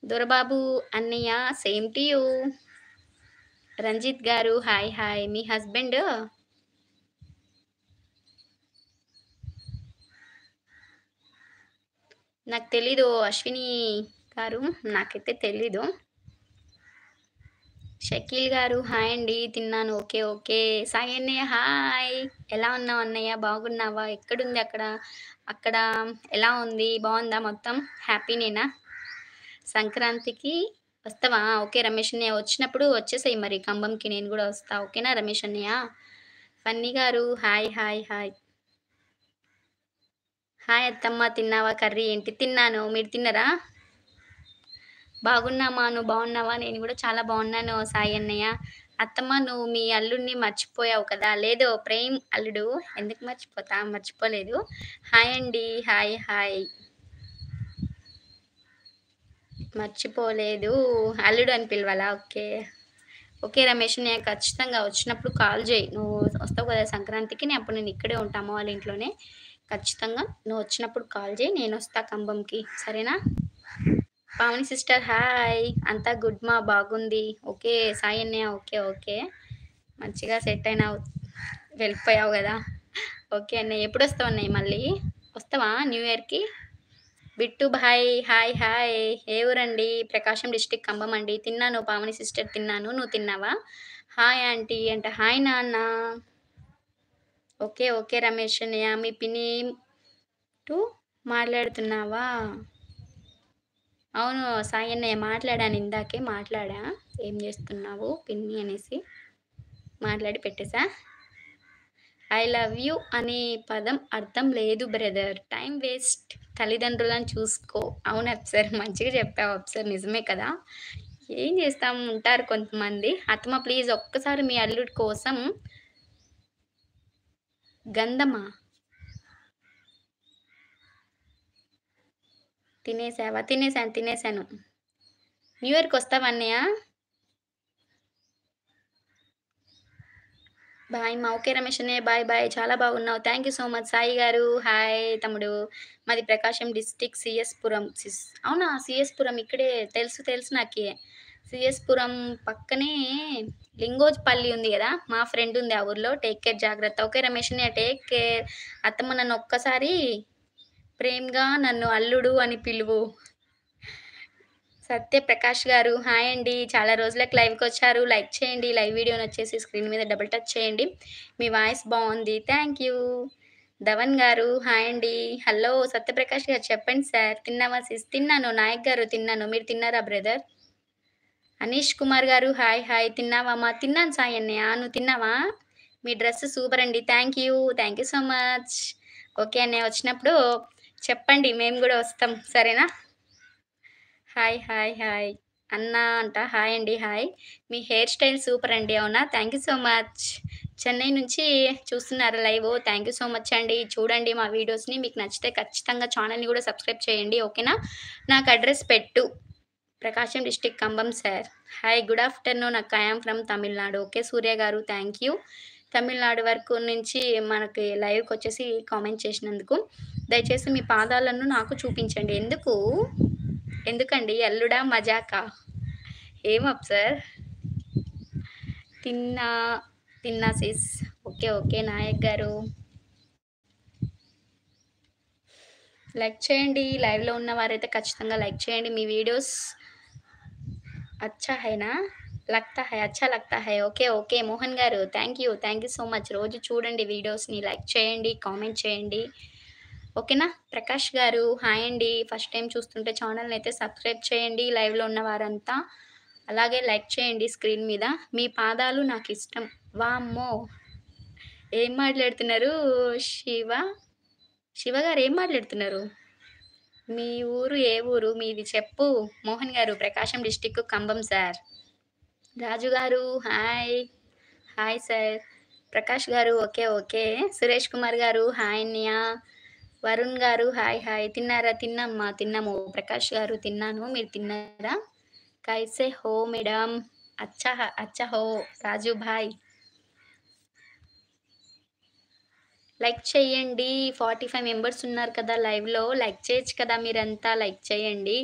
దొరబాబు అన్నయ్య same to you. Ranjith గారు hi hi. మీ husband నాకు తెలీదు. అశ్విని గారు నాకైతే తెలీదు. షకీల్ గారు హాయ్ అండి. తిన్నాను. ఓకే. ఓకే. సాయి అన్నయ్య హాయ్. ఎలా ఉన్నావు అన్నయ్య? బాగున్నావా? ఎక్కడుంది అక్కడ? అక్కడ ఎలా ఉంది? బావుందా మొత్తం? హ్యాపీనేనా? సంక్రాంతికి వస్తావా? ఓకే రమేష్ అన్నయ్య. వచ్చినప్పుడు వచ్చేసేయి మరి ఖమ్మంకి నేను గూడా వస్తా. ఓకేనా రమేష్ అన్నయ్య? ఫన్నీ గారు హాయ్ హాయ్ హాయ్. హాయ్ అత్తమ్మ తిన్నావా? కర్రీ ఏంటి? తిన్నాను. మీరు తిన్నరా? బాగున్నామా? నువ్వు బాగున్నావా? నేను గూడా చాలా బాగున్నాను సాయి అన్నయ్య. అత్తమ్మ నువ్వు మీ అల్లుడిని మర్చిపోయావు కదా! లేదు ప్రేమ్ అల్లుడు. ఎందుకు మర్చిపోతా? మర్చిపోలేదు. హాయ్ అండి. Hi hi. మర్చిపోలేదు. అల్లుడు అని పిలవాలా? ఓకే. ఓకే రమేష్ నేను ఖచ్చితంగా వచ్చినప్పుడు కాల్ చేయి. నువ్వు వస్తావు కదా సంక్రాంతికి. అప్పుడు నేను ఇక్కడే ఉంటా అమ్మ వాళ్ళ ఇంట్లోనే. ఖచ్చితంగా నువ్వు వచ్చినప్పుడు కాల్ చేయి. నేనొస్తా ఖమ్మంకి. సరేనా? Pavani sister hi. అంతా గుడ్ మా బాగుంది. ఓకే. సాయి అన్నయ్య ఓకే. ఓకే. మంచిగా సెట్ అయినావు. వెళ్ళిపోయావు గదా! ఓకే అన్నయ్య. ఎప్పుడొస్తావు అన్నయ్య మళ్ళీ? వస్తావా న్యూ ఇయర్‌కి? బిట్టు భాయ్ హాయ్ హాయ్. ఏ ఊరండి? ప్రకాశం డిస్ట్రిక్ట్ ఖమ్మం అండి. తిన్నాను పావని సిస్టర్ తిన్నాను. నువ్వు తిన్నావా? హాయ్ ఆంటీ అంట. హాయ్ నాన్న. ఓకే. ఓకే రమేష్ అన్నయ్య. మీ పిన్ని టు మాట్లాడుతున్నావా? అవును సాయి అన్నయ్య మాట్లాడాను ఇందాకే మాట్లాడా. ఏం జేస్తున్నావు పిన్ని అనేసి మాట్లాడి పెట్టేసా. ఐ లవ్ యూ అనే పదం అర్థం లేదు బ్రదర్. Time waste. తల్లిదండ్రులను చూసుకో. అవును అప్సర్ మంచిగా చెప్పావు అప్సర్. నిజమే కదా! ఏం చేస్తాం ఉంటారు కొంతమంది. అత్తమ్మ ప్లీజ్ ఒక్కసారి మీ అల్లుడి కోసం గంధమా తినేసావా? తినేసాను. తినేసాను. న్యూ ఇయర్‌కొస్తావా అన్నయ్య? బాయ్ మా. ఓకే రమేష్ అన్నయ్య. Bye bye. చాలా బాగున్నావు. Thank you so much Sai గారు. హాయ్ తమ్ముడు. మాది ప్రకాశం డిస్ట్రిక్ట్ సీఎస్‌పురం అవునా? సీఎస్‌పురం ఇక్కడే తెలుసు తెలుసు నాకి. సీఎస్‌పురం పక్కనే లింగోజ్పల్లి ఉంది గదా! మా ఫ్రెండ్ ఉంది ఆ ఊర్లో. టేక్ కేర్ జాగ్రత్త. ఓకే రమేష్ అన్నయ్య టేక్ కేర్. అత్తమ్మ నన్ను ఒక్కసారి ప్రేమగా నన్ను అల్లుడు అని పిలువు. సత్యప్రకాష్ గారు హాయ్ అండి. చాలా రోజులకి లైవ్‌కొచ్చారు. లైక్ చేయండి. లైవ్ వీడియోనొచ్చేసి స్క్రీన్ మీద డబుల్ టచ్ చేయండి. మీ వాయిస్ బావుంది. Thank you. ధవన్ గారు హాయ్ అండి. హలో సత్యప్రకాష్ గారు చెప్పండి సార్. తిన్నావా సిస్? తిన్నాను. నాయక్ గారు తిన్నాను. మీరు తిన్నారా బ్రదర్? అనీష్ కుమార్ గారు హాయ్ హాయ్. తిన్నావామా? తిన్నాను సాయి అన్నయ్య. నువ్వు తిన్నావా? మీ డ్రెస్ సూపర్ అండి. Thank you. Thank you so much. Okay అన్నయ్య వచ్చినప్పుడు చెప్పండి. మేము గూడా వస్తాం. సరేనా? హాయ్. హాయ్. హాయ్. అన్నా అంట. హాయ్ అండి. హాయ్. మీ హెయిర్ స్టైల్ సూపర్ అండి. అవునా? Thank you so much. Chennai నుంచి చూస్తున్నారా live? Thank you so much అండి. చూడండి మా వీడియోస్‌ని. మీకు నచ్చితే ఖచ్చితంగా ఛానెల్‌ని గూడా సబ్స్క్రైబ్ చేయండి. ఓకేనా? నాకు అడ్రెస్ పెట్టు. Prakasam district Cumbum sir. Hi. Good afternoon అక్క. I am from Tamil Nadu. Okay Surya గారు థాంక్ యూ. తమిళనాడు వరకు నుంచి మనకి లైవ్‌కొచ్చేసి కామెంట్ చేసినందుకు. దయచేసి మీ పాదాలను నాకు చూపించండి. ఎందుకు? ఎందుకండి అల్లుడా? మజాకా? ఏం అప్సర్? తిన్నా, తిన్నా సిస్. ఓకే. ఓకే. నాయక్ గారు లైక్ చేయండి. లైవ్‌లో ఉన్నవారైతే ఖచ్చితంగా లైక్ చేయండి. మీ వీడియోస్ అచ్చా హైనా? లగ్తా హై. అచ్చా లగ్తా హై. ఓకే. ఓకే. మోహన్ గారు thank you. Thank you so much. రోజు చూడండి వీడియోస్‌ని. లైక్ చేయండి, కామెంట్ చేయండి. ఓకేనా? ప్రకాష్ గారు హాయ్ అండి. ఫస్ట్ టైమ్ చూస్తుంటే ఛానెల్‌నైతే సబ్స్క్రైబ్ చేయండి. లైవ్‌లో ఉన్న వారంతా. అలాగే లైక్ చేయండి స్క్రీన్ మీద. మీ పాదాలు నాకిష్టం. వామ్మో! ఏం మాట్లాడుతున్నారు శివ? శివ గారు ఏం మాట్లాడుతున్నారు? మీ ఊరు ఏ ఊరు? మీది చెప్పు. మోహన్ గారు ప్రకాశం డిస్ట్రిక్ట్ కంబం సార్. రాజు గారు హాయ్. Hi sir. ప్రకాష్ గారు ఓకే. ఓకే. సురేష్ కుమార్ గారు హాయ్ అన్నయ్య. వరుణ్ గారు హాయ్. హాయ్. తిన్నారా? తిన్నామ్మా. తిన్నాము. ప్రకాష్ గారు తిన్నాను. మీరు తిన్నారా? కైసే హో మేడమ్? అచ్చా హో రాజు భాయ్. లైక్ చేయండి. 45 మెంబర్స్ ఉన్నారు కదా లైవ్‌లో. లైక్ చేయొచ్చు కదా మీరంతా లైక్ చేయండి.